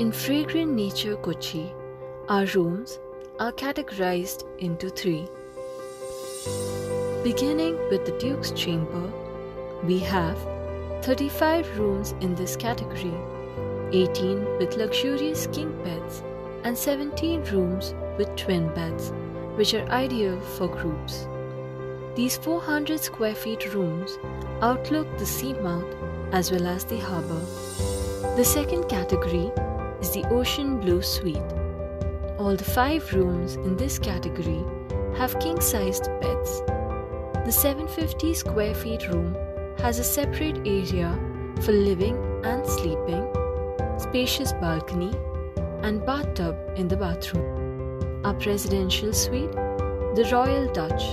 In Fragrant Nature Kochi, our rooms are categorized into three. Beginning with the Duke's Chamber, we have 35 rooms in this category, 18 with luxurious king beds and 17 rooms with twin beds, which are ideal for groups. These 400 square feet rooms outlook the sea mouth as well as the harbour. The second category is the Ocean Blue Suite. All the 5 rooms in this category have king-sized beds. The 750 square feet room has a separate area for living and sleeping, spacious balcony, and bathtub in the bathroom. Our presidential suite, the Royal Dutch,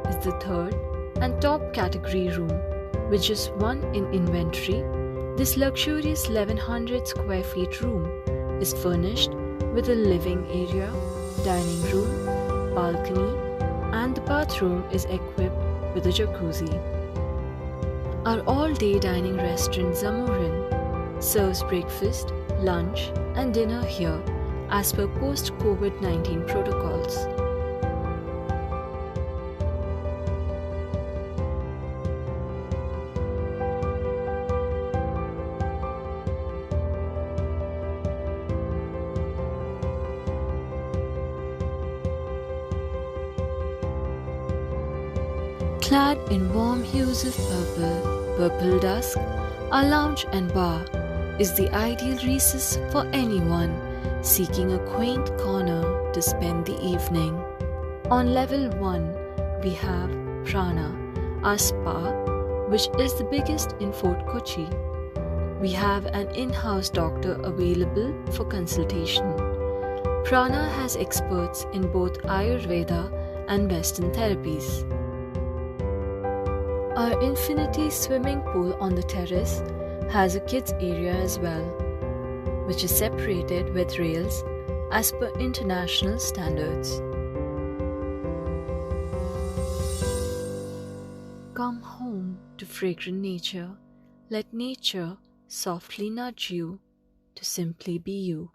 is the third and top category room. With just one in inventory, this luxurious 1100 square feet room is furnished with a living area, dining room, balcony, and the bathroom is equipped with a jacuzzi. Our all-day dining restaurant Zamorin serves breakfast, lunch, and dinner here as per post-COVID-19 protocols. Clad in warm hues of purple dusk, our lounge and bar is the ideal recess for anyone seeking a quaint corner to spend the evening. On level 1, we have Prana, our spa, which is the biggest in Fort Kochi. We have an in-house doctor available for consultation. Prana has experts in both Ayurveda and Western therapies. Our infinity swimming pool on the terrace has a kids area as well, which is separated with rails as per international standards. Come home to Fragrant Nature. Let nature softly nudge you to simply be you.